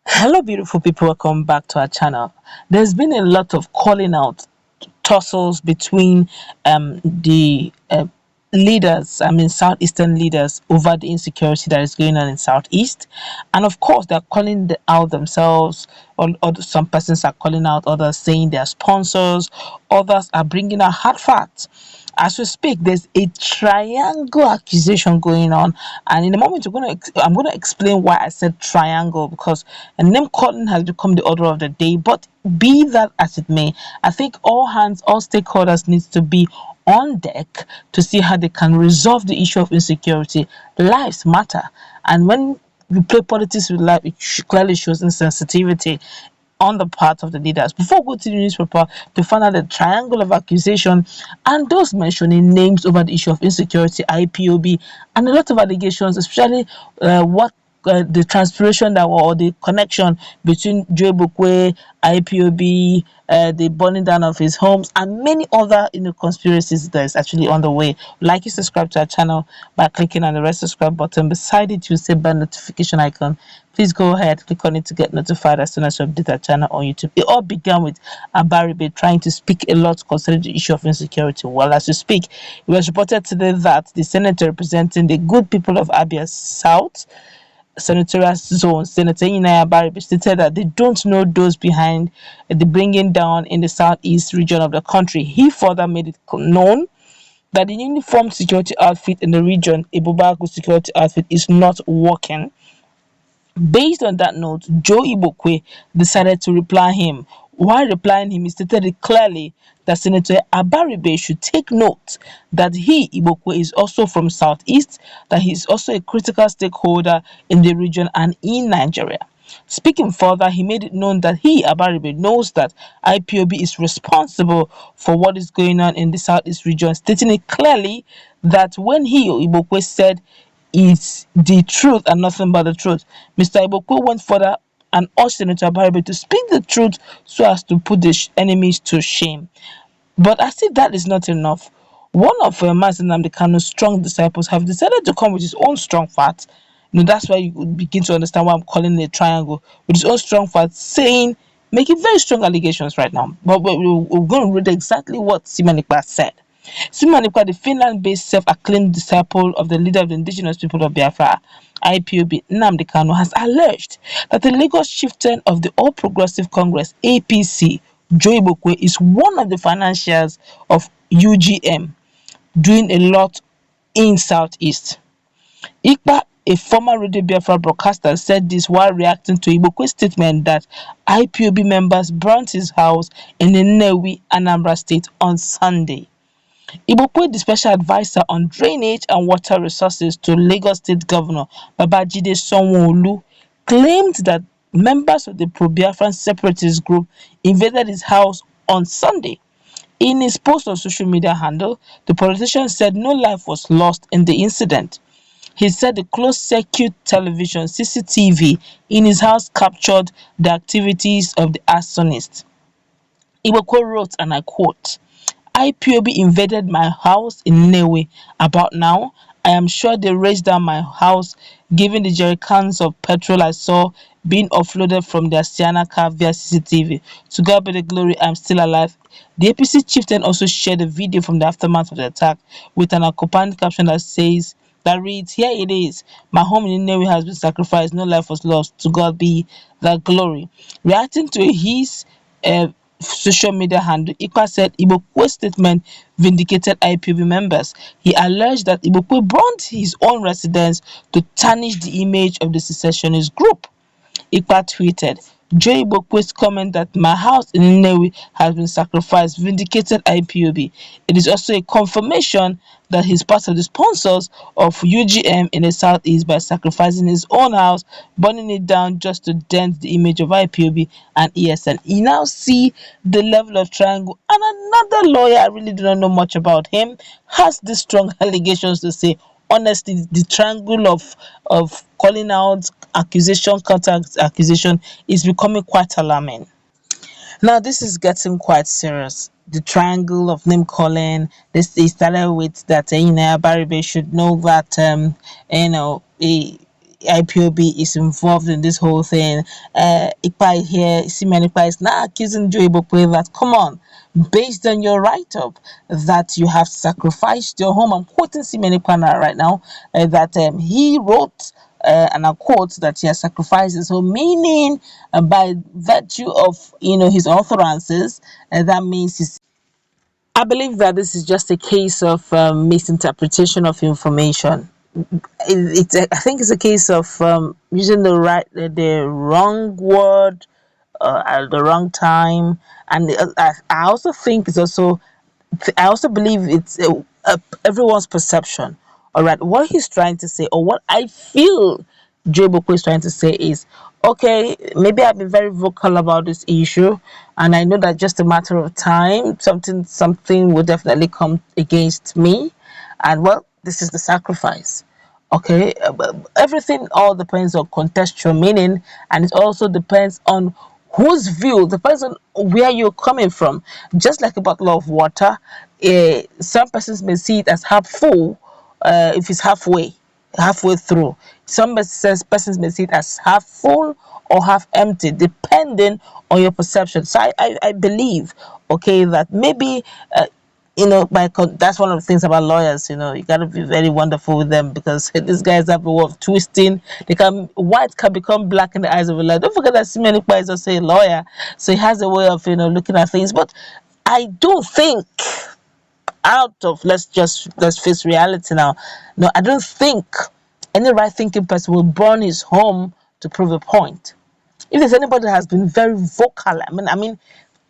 Hello, beautiful people. Welcome back to our channel. There's been a lot of calling out tussles between the leaders, southeastern leaders, over the insecurity that is going on in southeast, and of course, they're calling out themselves. Or some persons are calling out others, saying they're sponsors. Others are bringing out hard facts. As we speak, there's a triangle accusation going on, and in a moment, I'm gonna explain why I said triangle, because a name calling has become the order of the day. But be that as it may, I think all hands, all stakeholders needs to be on deck to see how they can resolve the issue of insecurity. Lives matter, and when you play politics with life, it clearly shows insensitivity on the part of the leaders. Before we go to the newspaper, to find out the triangle of accusation and those mentioning names over the issue of insecurity, IPOB, and a lot of allegations, especially what the transpiration that or the connection between Joe Igbokwe, IPOB, the burning down of his homes, and many other conspiracies that is actually on the way. Like, you subscribe to our channel by clicking on the red subscribe button. Beside it, you see bell notification icon. Please go ahead, click on it to get notified as soon as we update our channel on YouTube. It all began with Abaribe trying to speak a lot concerning the issue of insecurity. Well, as we speak, it was reported today that the senator representing the good people of Abia South senatorial zone, Senator Inaya Abaribe, stated that they don't know those behind the bringing down in the southeast region of the country. He further made it known that the uniformed security outfit in the region, Ibubagu security outfit, is not working. Based on that note, Joe Igbokwe decided to reply him. While replying him, he stated it clearly that Senator Abaribe should take note that he, Igbokwe, is also from Southeast, that he is also a critical stakeholder in the region and in Nigeria. Speaking further, he made it known that he, Abaribe, knows that IPOB is responsible for what is going on in the Southeast region, stating it clearly that when he, Igbokwe, said is the truth and nothing but the truth. Mr. Igbokwe went further and urged Senator Abaribe to speak the truth so as to put the enemies to shame. But as if that is not enough, one of Mazen Namdekano's strong disciples have decided to come with his own strong facts. That's why you would begin to understand why I'm calling it a triangle. With his own strong facts, saying, making very strong allegations right now. But we're going to read exactly what Simanikba said. Simanikwa, the Finland-based self-acclaimed disciple of the leader of the indigenous people of Biafra, IPOB, Nnamdi Kanu, has alleged that the Lagos chieftain of the All Progressive Congress, APC, Joe Igbokwe, is one of the financiers of UGM, doing a lot in Southeast. Ikpa, a former Radio Biafra broadcaster, said this while reacting to Igbokwe's statement that IPOB members burnt his house in Nnewi, Anambra State on Sunday. Igbokwe, the special advisor on drainage and water resources to Lagos State Governor Babajide Sanwo-Olu, claimed that members of the pro-Biafran separatist group invaded his house on Sunday. In his post on social media handle, the politician said no life was lost in the incident. He said the closed-circuit television (CCTV) in his house captured the activities of the arsonist. Igbokwe wrote, and I quote, IPOB invaded my house in Nnewi about now. I am sure they raised down my house given the jerrycans of petrol I saw being offloaded from their Sienna car via CCTV. To God be the glory, I'm still alive. The APC chieftain also shared a video from the aftermath of the attack with an accompanying caption that reads, here it is, my home in Nnewi has been sacrificed, no life was lost. To God be the glory. Reacting to his social media handle, Ikpa said Igbokwe's statement vindicated IPOB members. He alleged that Igbokwe burned his own residence to tarnish the image of the secessionist group. Ikpa tweeted, Joe Igbokwe's comment that my house in Nnewi has been sacrificed vindicated IPOB. It is also a confirmation that he's part of the sponsors of UGM in the southeast by sacrificing his own house, burning it down just to dent the image of IPOB and ESN. You now see the level of triangle. And another lawyer, I really do not know much about him, has these strong allegations to say. Honestly, the triangle of calling out accusation, counter accusation is becoming quite alarming. Now, this is getting quite serious. The triangle of name calling. This they started with that Abaribe should know that you know IPOB is involved in this whole thing. Ikpa here, Simeon Ikpa is now accusing Joe Igbokwe that, come on, based on your write-up, that you have sacrificed your home. I'm quoting Simeon Ikpa right now, that he wrote, and I quote, that he has sacrificed his home, meaning by virtue of, his utterances, that means he's. I believe that this is just a case of misinterpretation of information. I think it's a case of using the wrong word at the wrong time, and I also think it's also I also believe it's everyone's perception. All right, what he's trying to say, or what I feel Joe Boko is trying to say is, okay, maybe I've been very vocal about this issue, and I know that just a matter of time, something will definitely come against me, and well, this is the sacrifice. Okay, everything all depends on contextual meaning, and it also depends on whose view, depends on where you're coming from. Just like a bottle of water, some persons may see it as half full, if it's halfway through. Some persons may see it as half full or half empty, depending on your perception. So I believe, okay, that maybe that's one of the things about lawyers. You got to be very wonderful with them, because these guys have a way of twisting. White can become black in the eyes of a lawyer. Don't forget that Simeon Ikpa is also a lawyer, so he has a way of looking at things. But I don't think, let's face reality now. No, I don't think any right thinking person will burn his home to prove a point. If there's anybody that has been very vocal, I mean,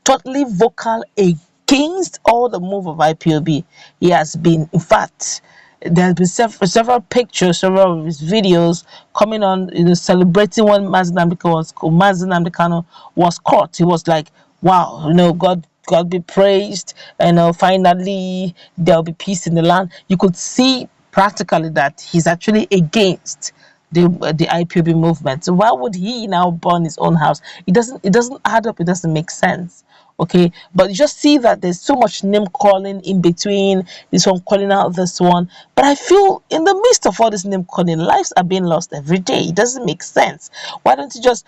totally vocal against all the move of IPOB, he has been. In fact, there has been several pictures, several of his videos coming on, celebrating when Mazi Nnamdi Kanu was caught. He was like, wow, God be praised, and finally there'll be peace in the land. You could see practically that he's actually against the IPOB movement. So why would he now burn his own house? It doesn't add up. It doesn't make sense. Okay, but you just see that there's so much name calling in between, this one calling out this one. But I feel in the midst of all this name calling, lives are being lost every day. It doesn't make sense. Why don't you just,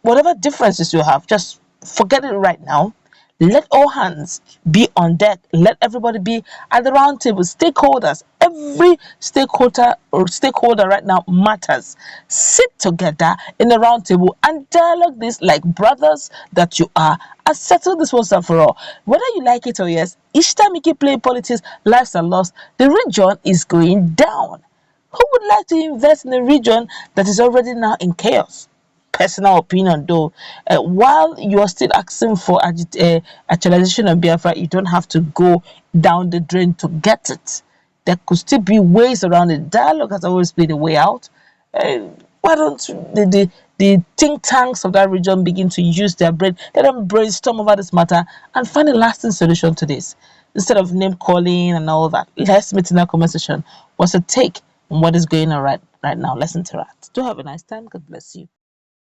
whatever differences you have, just forget it right now. Let all hands be on deck. Let everybody be at the round table. Stakeholders, every stakeholder right now matters. Sit together in the round table and dialogue this like brothers that you are, and settle this once and for all. Whether you like it or yes, each time you keep playing politics, lives are lost. The region is going down. Who would like to invest in a region that is already now in chaos? Personal opinion though, while you are still asking for actualization of Biafra, you don't have to go down the drain to get it. There could still be ways around it. Dialogue has always been a way out. Why don't the think tanks of that region begin to use their brain? Let them brainstorm over this matter and find a lasting solution to this, instead of name calling and all that. Let's meet in that conversation. What's your take on what is going on right now? Let's interact. Do have a nice time. God bless you.